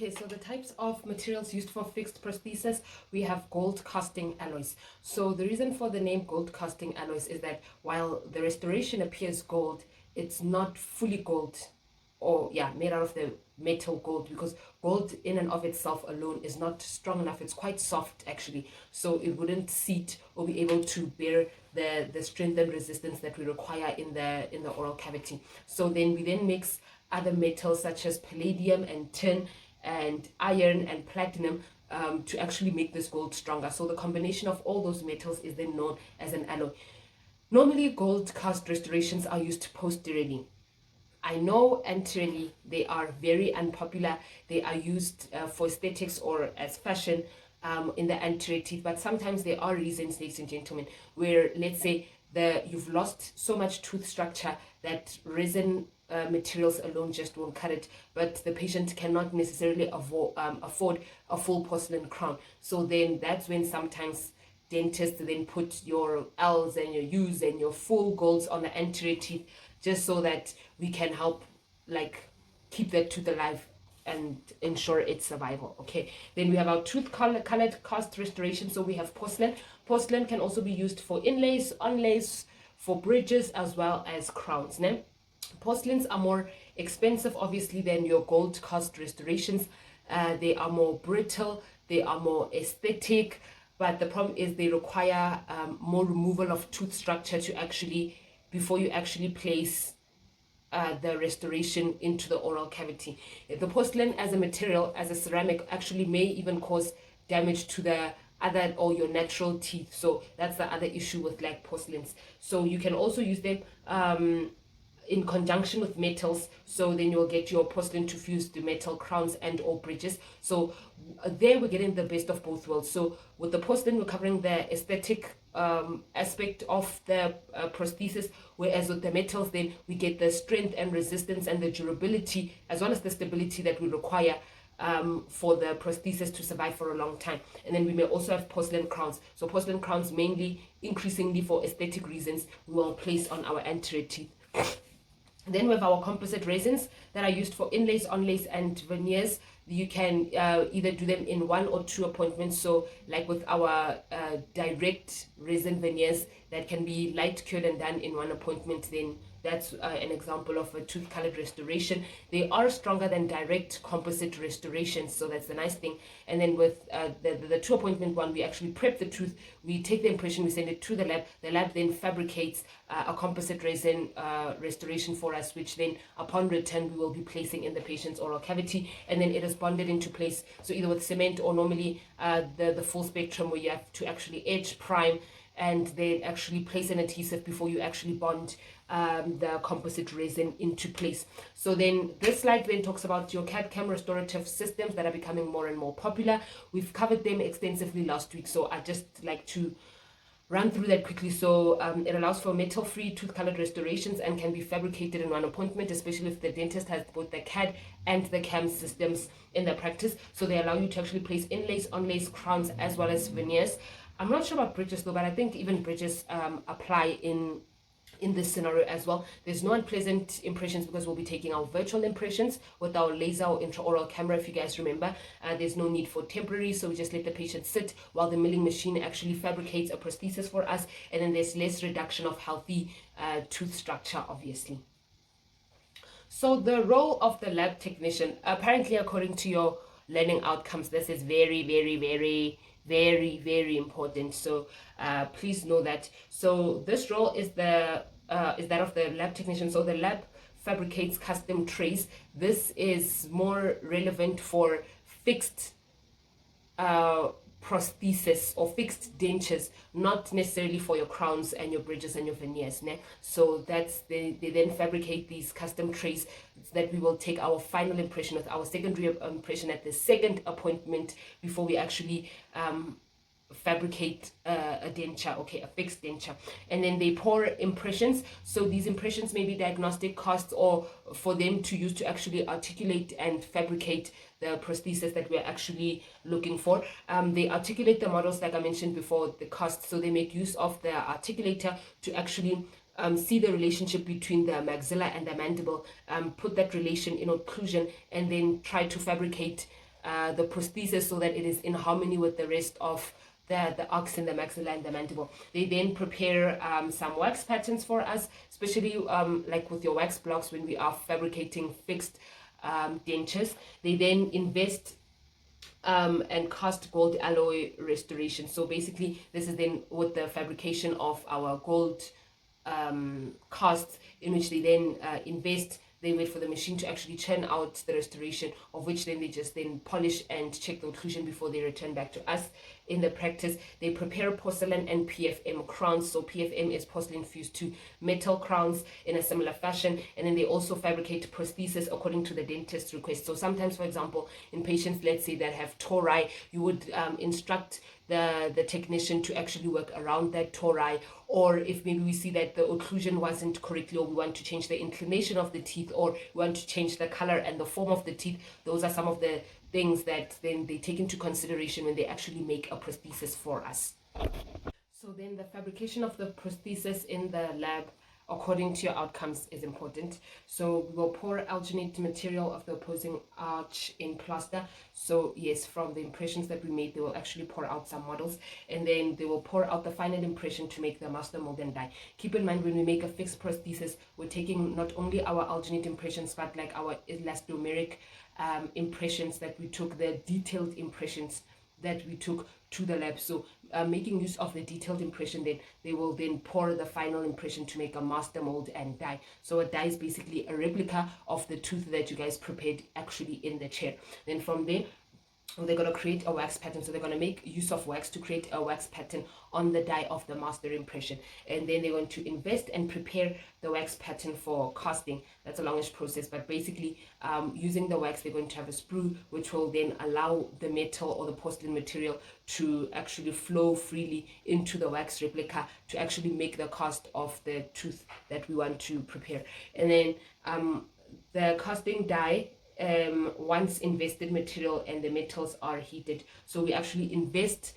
Okay, so the types of materials used for fixed prosthesis, we have gold casting alloys. So the reason for the name gold casting alloys is that while the restoration appears gold, it's not fully gold, or made out of the metal gold, because gold in and of itself alone is not strong enough. It's quite soft actually, so it wouldn't seat or be able to bear the strength and resistance that we require in the oral cavity. So then we mix other metals such as palladium and tin and iron and platinum to actually make this gold stronger. So the combination of all those metals is then known as an alloy. Normally gold cast restorations are used posteriorly. I know anteriorly they are very unpopular. They are used for aesthetics or as fashion in the anterior teeth, but sometimes there are reasons, ladies and gentlemen, where let's say you've lost so much tooth structure that resin materials alone just won't cut it, but the patient cannot necessarily afford a full porcelain crown. So then that's when sometimes dentists then put your L's and your U's and your full golds on the anterior teeth, just so that we can help keep that tooth alive and ensure its survival. Okay, then we have our tooth colored cast restoration. So we have porcelain. Porcelain can also be used for inlays, onlays, for bridges, as well as crowns. Porcelains are more expensive obviously than your gold cast restorations. They are more brittle, they are more aesthetic, but the problem is they require more removal of tooth structure to actually, before you actually place the restoration into the oral cavity. The porcelain as a material, as a ceramic, actually may even cause damage to the other or your natural teeth. So that's the other issue with porcelains. So you can also use them in conjunction with metals, so then you'll get your porcelain to fuse the metal crowns and or bridges. So there we're getting the best of both worlds. So with the porcelain, we're covering the aesthetic aspect of the prosthesis, whereas with the metals then we get the strength and resistance and the durability, as well as the stability that we require for the prosthesis to survive for a long time. And then we may also have porcelain crowns. So porcelain crowns, mainly increasingly for aesthetic reasons, we will place on our anterior teeth. Then we have our composite resins that are used for inlays, onlays, and veneers. You can either do them in 1 or 2 appointments. So like with our direct resin veneers that can be light cured and done in 1 appointment, then that's an example of a tooth colored restoration. They are stronger than direct composite restorations, so that's the nice thing. And then with the 2 appointment one, we actually prep the tooth, we take the impression, we send it to the lab then fabricates a composite resin restoration for us, which then upon return we will be placing in the patient's oral cavity, and then it is bonded into place. So either with cement or normally the full spectrum, where you have to actually edge, prime, and then actually place an adhesive before you actually bond the composite resin into place. So then this slide then talks about your CAD/CAM restorative systems that are becoming more and more popular. We've covered them extensively last week, so I just like to run through that quickly. So it allows for metal-free tooth-colored restorations and can be fabricated in 1 appointment, especially if the dentist has both the CAD and the CAM systems in their practice. So they allow you to actually place inlays, onlays, crowns, as well as veneers. I'm not sure about bridges though, but I think even bridges apply in this scenario as well. There's no unpleasant impressions because we'll be taking our virtual impressions with our laser or intraoral camera. If you guys remember, there's no need for temporary, so we just let the patient sit while the milling machine actually fabricates a prosthesis for us, and then there's less reduction of healthy tooth structure obviously. So the role of the lab technician, apparently according to your learning outcomes, this is very, very, very, very, very important. So please know that. So this role is that of the lab technician. So the lab fabricates custom trays. This is more relevant for fixed prosthesis or fixed dentures, not necessarily for your crowns and your bridges and your veneers. So that's they then fabricate these custom trays that we will take our final impression with, our secondary impression at the 2nd appointment, before we actually fabricate a denture, a fixed denture. And then they pour impressions. So these impressions may be diagnostic costs, or for them to use to actually articulate and fabricate the prosthesis that we're actually looking for. They articulate the models, like I mentioned before, the costs. So they make use of the articulator to actually see the relationship between the maxilla and the mandible, put that relation in occlusion, and then try to fabricate the prosthesis so that it is in harmony with the rest of the ox and the maxilla and the mandible. They then prepare some wax patterns for us, especially like with your wax blocks when we are fabricating fixed dentures. They then invest and cast gold alloy restoration. So basically this is then with the fabrication of our gold casts, in which they then invest. They wait for the machine to actually churn out the restoration, of which then they just then polish and check the occlusion before they return back to us. In the practice, they prepare porcelain and PFM crowns. So PFM is porcelain fused to metal crowns in a similar fashion, and then they also fabricate prosthesis according to the dentist's request. So sometimes, for example, in patients, let's say, that have tori, you would instruct the technician to actually work around that tori, or if maybe we see that the occlusion wasn't correctly, or we want to change the inclination of the teeth, or we want to change the color and the form of the teeth. Those are some of the things that then they take into consideration when they actually make a prosthesis for us. So then the fabrication of the prosthesis in the lab according to your outcomes is important. So we will pour alginate material of the opposing arch in plaster. So yes, from the impressions that we made, they will actually pour out some models, and then they will pour out the final impression to make the master mold and die. Keep in mind, when we make a fixed prosthesis, we're taking not only our alginate impressions, but like our elastomeric impressions that we took, the detailed impressions that we took to the lab. So making use of the detailed impression, then they will then pour the final impression to make a master mold and die. So a die is basically a replica of the tooth that you guys prepared actually in the chair. Then from there, they're going to create a wax pattern. So they're going to make use of wax to create a wax pattern on the die of the master impression, and then they're going to invest and prepare the wax pattern for casting. That's a longish process, but basically using the wax, they're going to have a sprue which will then allow the metal or the porcelain material to actually flow freely into the wax replica to actually make the cast of the tooth that we want to prepare. And then the casting die, once invested material and the metals are heated. So we actually invest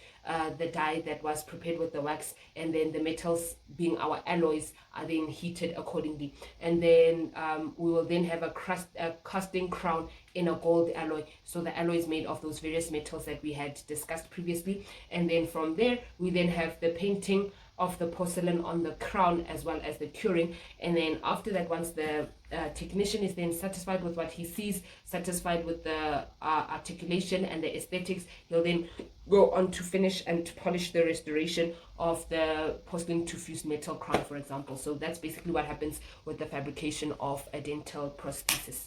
the dye that was prepared with the wax, and then the metals, being our alloys, are then heated accordingly. And then we will then have a casting crown in a gold alloy. So the alloy is made of those various metals that we had discussed previously. And then from there, we then have the painting of the porcelain on the crown, as well as the curing. And then after that, once the technician is then satisfied with what he sees, satisfied with the articulation and the aesthetics, he'll then go on to finish and to polish the restoration of the porcelain to fused metal crown, for example. So that's basically what happens with the fabrication of a dental prosthesis.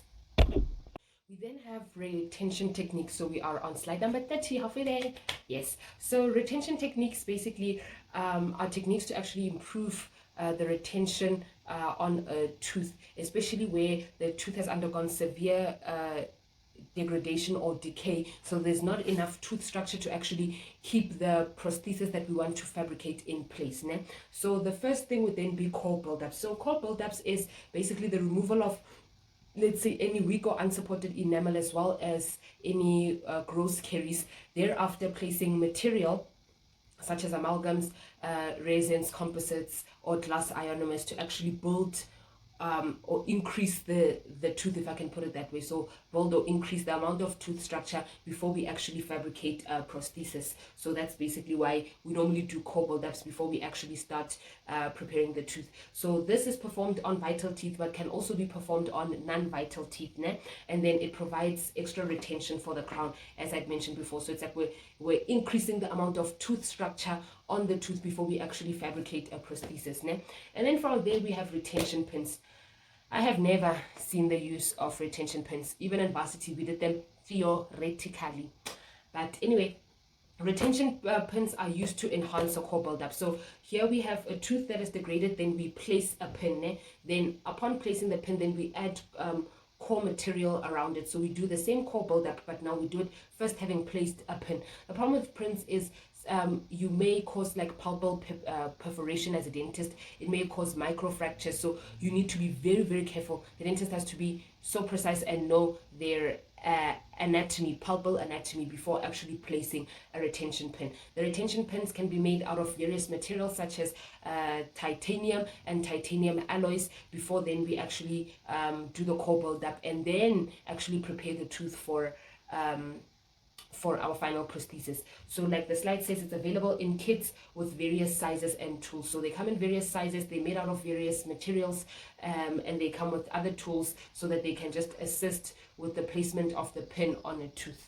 We then have retention techniques. So we are on slide number 30, halfway there. Yes. So retention techniques basically are techniques to actually improve the retention on a tooth, especially where the tooth has undergone severe degradation or decay. So there's not enough tooth structure to actually keep the prosthesis that we want to fabricate in place. Né? So the first thing would then be core buildup. So core buildups is basically the removal of, let's say, any weak or unsupported enamel, as well as any gross caries. Thereafter, placing material such as amalgams, resins, composites, or glass ionomers to actually build or increase the tooth, if I can put it that way. So build or increase the amount of tooth structure before we actually fabricate a prosthesis. So that's basically why we normally do core build-ups before we actually start preparing the tooth. So this is performed on vital teeth, but can also be performed on non-vital teeth, né? And then it provides extra retention for the crown, as I'd mentioned before. So it's like we're increasing the amount of tooth structure on the tooth before we actually fabricate a prosthesis, né? And then from there we have retention pins. I have never seen the use of retention pins. Even in varsity, we did them theoretically. But anyway, retention pins are used to enhance a core buildup. So here we have a tooth that is degraded, then we place a pin. Ne? Then upon placing the pin, then we add core material around it. So we do the same core buildup, but now we do it first having placed a pin. The problem with pins is you may cause like pulpal perforation as a dentist. It may cause microfractures, so you need to be very, very careful. The dentist has to be so precise and know their anatomy, pulpal anatomy, before actually placing a retention pin. The retention pins can be made out of various materials such as titanium and titanium alloys. Before then we actually do the core build up and then actually prepare the tooth for for our final prosthesis. So like the slide says, it's available in kits with various sizes and tools. So they come in various sizes, they're made out of various materials, and they come with other tools so that they can just assist with the placement of the pin on a tooth.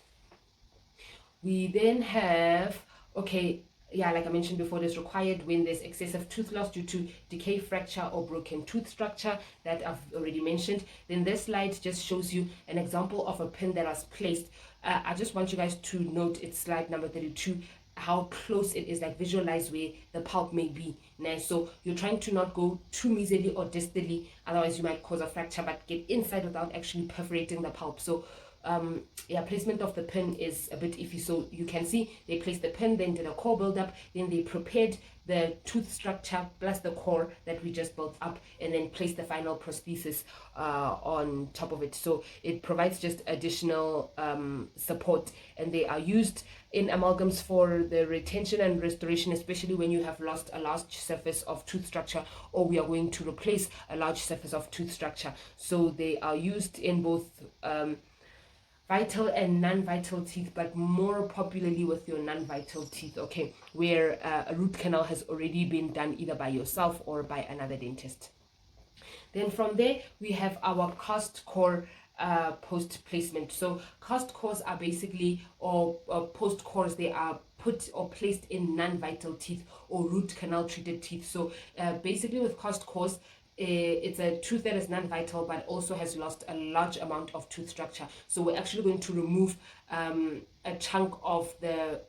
We then have, okay, yeah, like I mentioned before, it is required when there's excessive tooth loss due to decay, fracture, or broken tooth structure that I've already mentioned. Then this slide just shows you an example of a pin that was placed. I just want you guys to note, it's slide number 32, how close it is, like visualize where the pulp may be. Nice. So you're trying to not go too mesially or distally, otherwise you might cause a fracture, but get inside without actually perforating the pulp. So yeah, placement of the pin is a bit iffy. So you can see they placed the pin, then did a core build up, then they prepared the tooth structure plus the core that we just built up, and then placed the final prosthesis on top of it. So it provides just additional support, and they are used in amalgams for the retention and restoration, especially when you have lost a large surface of tooth structure, or we are going to replace a large surface of tooth structure. So they are used in both vital and non-vital teeth, but more popularly with your non-vital teeth, okay, where a root canal has already been done either by yourself or by another dentist. Then from there we have our cast core post placement. So cast cores are basically, or post cores, they are put or placed in non-vital teeth or root canal treated teeth. So basically with cast cores, it's a tooth that is non-vital but also has lost a large amount of tooth structure. So we're actually going to remove a chunk of the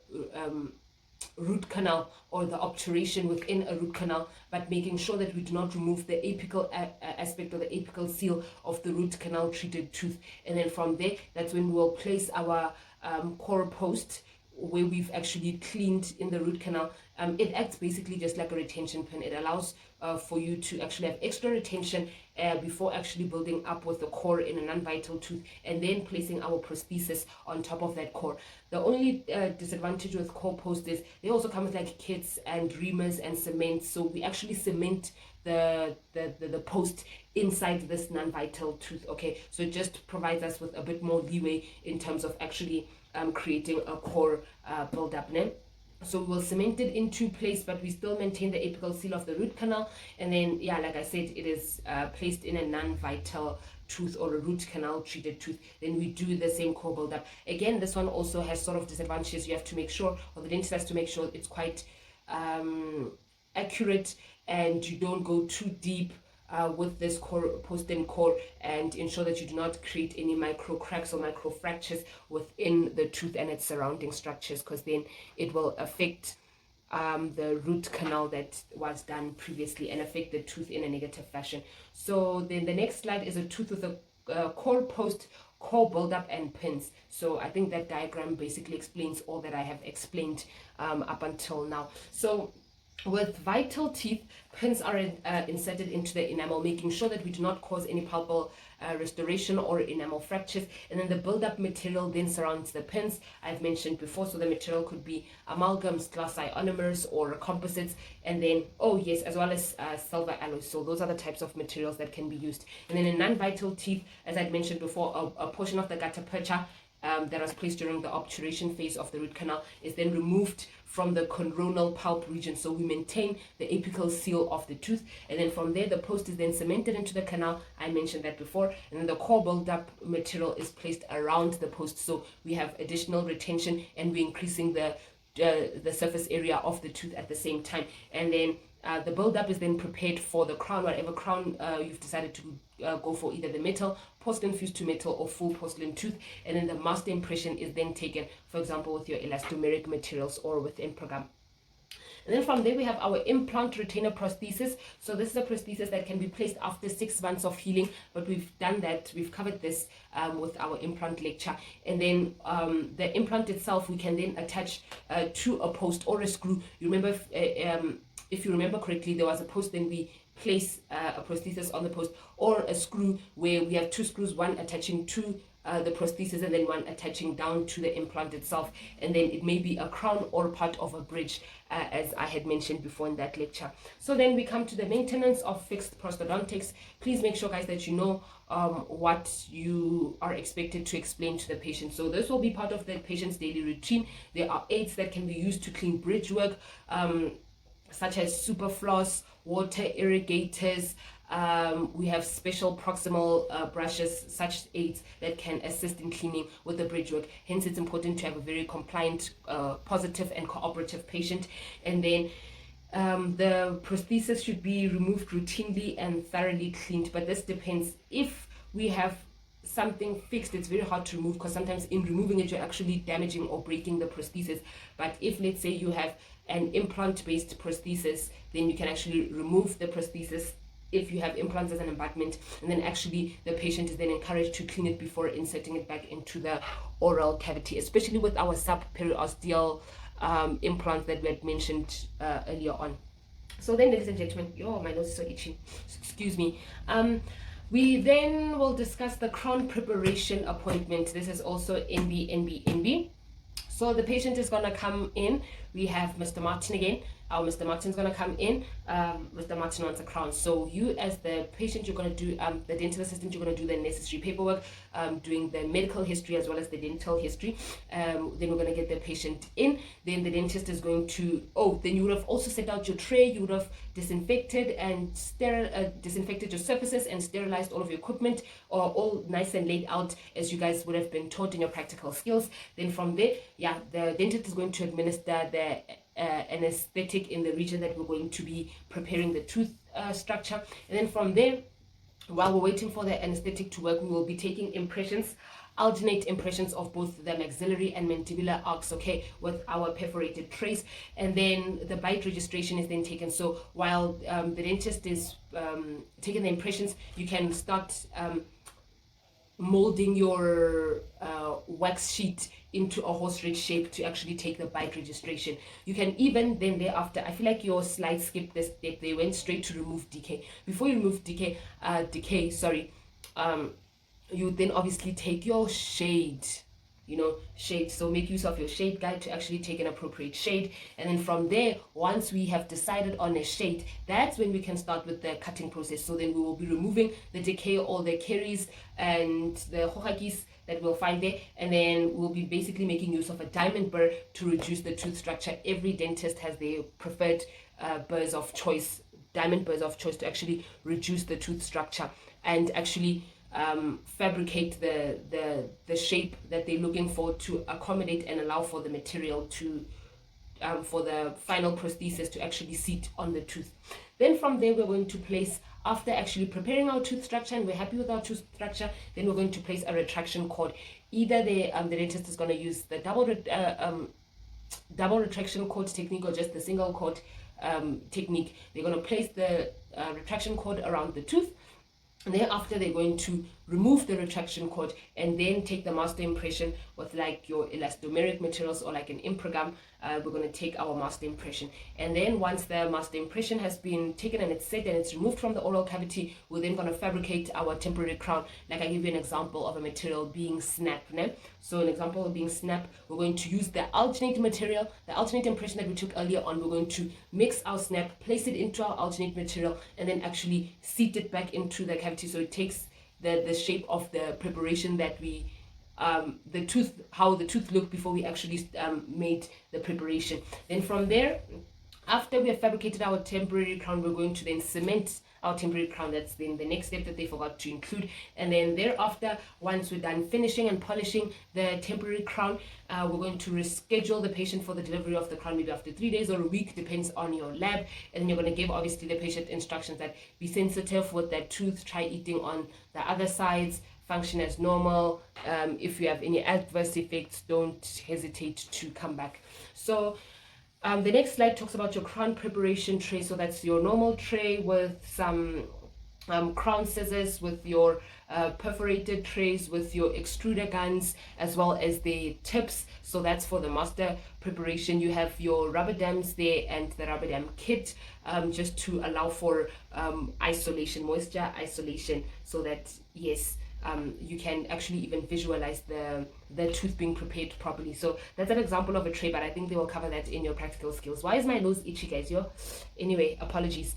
root canal or the obturation within a root canal, but making sure that we do not remove the apical aspect or the apical seal of the root canal treated tooth. And then from there, that's when we'll place our core post, where we've actually cleaned in the root canal. It acts basically just like a retention pin. It allows for you to actually have extra retention before actually building up with the core in a non-vital tooth, and then placing our prosthesis on top of that core. The only disadvantage with core posts is they also come with like kits and reamers and cement. So we actually cement the post inside this non-vital tooth, okay? So it just provides us with a bit more leeway in terms of actually creating a core build-up. So we'll cement it into place, but we still maintain the apical seal of the root canal. And then, yeah, like I said, it is placed in a non-vital tooth or a root canal treated tooth. Then we do the same core build up. Again, this one also has sort of disadvantages. You have to make sure, or the dentist has to make sure it's quite accurate, and you don't go too deep with this core post and core, and ensure that you do not create any micro cracks or micro fractures within the tooth and its surrounding structures, because then it will affect the root canal that was done previously and affect the tooth in a negative fashion. So then the next slide is a tooth with a core post, core buildup, and pins. So I think that diagram basically explains all that I have explained up until now. So with vital teeth, pins are inserted into the enamel, making sure that we do not cause any pulpal restoration or enamel fractures. And then the build-up material then surrounds the pins, I've mentioned before. So the material could be amalgams, glass ionomers, or composites. And then, oh yes, as well as silver alloys. So those are the types of materials that can be used. And then in non-vital teeth, as I'd mentioned before, a portion of the gutta percha that was placed during the obturation phase of the root canal is then removed from the coronal pulp region. So we maintain the apical seal of the tooth, and then from there the post is then cemented into the canal. I mentioned that before. And then the core build-up material is placed around the post, so we have additional retention, and we're increasing the surface area of the tooth at the same time. And then the build-up is then prepared for the crown, whatever crown you've decided to go for, either the metal, porcelain fused to metal, or full porcelain tooth. And then the master impression is then taken, for example, with your elastomeric materials or with Improgram. And then from there we have our implant retainer prosthesis. So this is a prosthesis that can be placed after 6 months of healing, but we've done that, we've covered this with our implant lecture. And then the implant itself we can then attach to a post or a screw. You remember, if you remember correctly, there was a post, then we place a prosthesis on the post, or a screw where we have 2 screws, one attaching to the prosthesis, and then one attaching down to the implant itself, and then it may be a crown or part of a bridge, as I had mentioned before in that lecture. So then we come to the maintenance of fixed prosthodontics. Please make sure, guys, that you know what you are expected to explain to the patient. So this will be part of the patient's daily routine. There are aids that can be used to clean bridge work, such as super floss, water irrigators. We have special proximal brushes, such aids that can assist in cleaning with the bridge work. Hence, it's important to have a very compliant, positive and cooperative patient. And then the prosthesis should be removed routinely and thoroughly cleaned, but this depends. If we have something fixed, it's very hard to remove, because sometimes in removing it you're actually damaging or breaking the prosthesis. But if, let's say, you have an implant based prosthesis, then you can actually remove the prosthesis if you have implants as an embodiment, and then actually the patient is then encouraged to clean it before inserting it back into the oral cavity, especially with our subperiosteal implants that we had mentioned earlier on. So then, ladies and gentlemen, my nose is so itchy, excuse me. We then will discuss the crown preparation appointment. This is also NB. So the patient is going to come in. We have Mr. Martin again. Our Mr. Martin's going to come in. Mr. Martin wants a crown. So you, as the patient, you're going to do, the dental assistant, you're going to do the necessary paperwork, doing the medical history as well as the dental history. Then we're going to get the patient in. Then the dentist is going to, then you would have also set out your tray. You would have disinfected and disinfected your surfaces and sterilized all of your equipment, or all nice and laid out as you guys would have been taught in your practical skills. Then from there, the dentist is going to administer the anesthetic in the region that we're going to be preparing the tooth structure. And then from there, while we're waiting for the anesthetic to work, we will be taking impressions, alternate impressions of both the maxillary and mandibular arcs, with our perforated trays. And then the bite registration is then taken. So while the dentist is taking the impressions, you can start molding your wax sheet into a horse red shape to actually take the bite registration. You can even then thereafter, I feel like your slides skipped this step. They went straight to remove decay. Before you remove decay, you then obviously take your shade, shade. So make use of your shade guide to actually take an appropriate shade. And then from there, once we have decided on a shade, that's when we can start with the cutting process. So then we will be removing the decay, all the caries and the hohakis that we'll find there, and then we'll be basically making use of a diamond burr to reduce the tooth structure. Every dentist has their preferred burrs of choice, diamond burrs of choice, to actually reduce the tooth structure and actually fabricate the shape that they're looking for to accommodate and allow for the material to for the final prosthesis to actually sit on the tooth. Then from there, we're going to place, after actually preparing our tooth structure and we're happy with our tooth structure, then we're going to place a retraction cord. Either the dentist is going to use the double retraction cord technique or just the single cord technique. They're going to place the retraction cord around the tooth. And thereafter, they're going to remove the retraction cord and then take the master impression with like your elastomeric materials or like an improgam. We're going to take our master impression. And then once the master impression has been taken and it's set and it's removed from the oral cavity, we're then going to fabricate our temporary crown. Like I give you an example of a material being snap. So an example of being snap, we're going to use the alternate material, the alternate impression that we took earlier on. We're going to mix our snap, place it into our alternate material, and then actually seat it back into the cavity. So it takes the shape of the preparation that we the tooth, how the tooth looked before we actually made the preparation. Then from there, after we have fabricated our temporary crown, we're going to then cement our temporary crown. That's then the next step that they forgot to include. And then thereafter, once we're done finishing and polishing the temporary crown, we're going to reschedule the patient for the delivery of the crown, maybe after 3 days or a week, depends on your lab. And then you're going to give obviously the patient instructions that be sensitive with that tooth, try eating on the other sides, function as normal. If you have any adverse effects, don't hesitate to come back. So the next slide talks about your crown preparation tray. So that's your normal tray with some crown scissors, with your perforated trays, with your extruder guns, as well as the tips. So that's for the master preparation. You have your rubber dams there and the rubber dam kit, just to allow for isolation, moisture isolation, so that yes, you can actually even visualize the tooth being prepared properly. So that's an example of a tray, but I think they will cover that in your practical skills. Why is my nose itchy, guys? Anyway, apologies.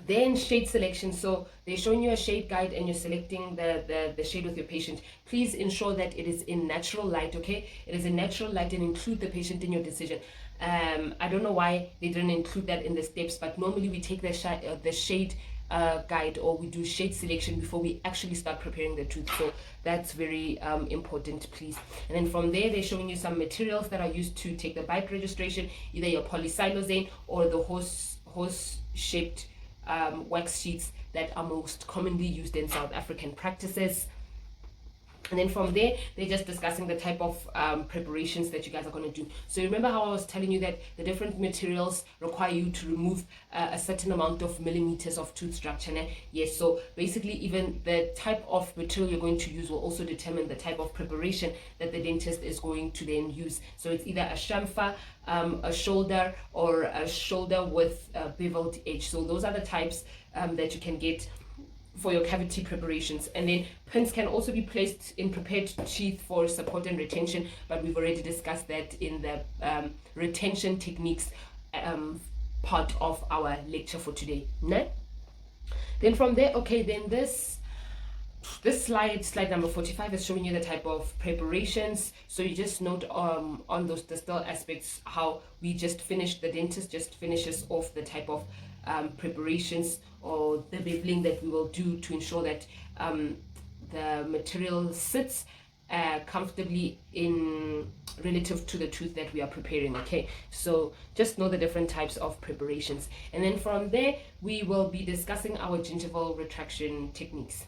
Then shade selection. So they're showing you a shade guide and you're selecting the shade with your patient. Please ensure that it is in natural light, okay? It is in natural light, and include the patient in your decision. I don't know why they didn't include that in the steps, but normally we take the shade guide, or we do shade selection before we actually start preparing the tooth. So that's very important, please. And then from there, they're showing you some materials that are used to take the bite registration, either your polysiloxane or the horse shaped wax sheets that are most commonly used in South African practices. And then from there, they're just discussing the type of preparations that you guys are going to do. So remember how I was telling you that the different materials require you to remove a certain amount of millimeters of tooth structure, né? Yes, so basically even the type of material you're going to use will also determine the type of preparation that the dentist is going to then use. So it's either a chamfer, a shoulder, or a shoulder with a beveled edge. So those are the types that you can get for your cavity preparations. And then pins can also be placed in prepared teeth for support and retention, but we've already discussed that in the retention techniques part of our lecture for today, né? Then from there, okay, then this slide number 45 is showing you the type of preparations. So you just note on those distal aspects how we just finished, the dentist just finishes off the type of preparations or the beveling that we will do to ensure that the material sits comfortably in relative to the tooth that we are preparing. Okay, so just know the different types of preparations, and then from there we will be discussing our gingival retraction techniques.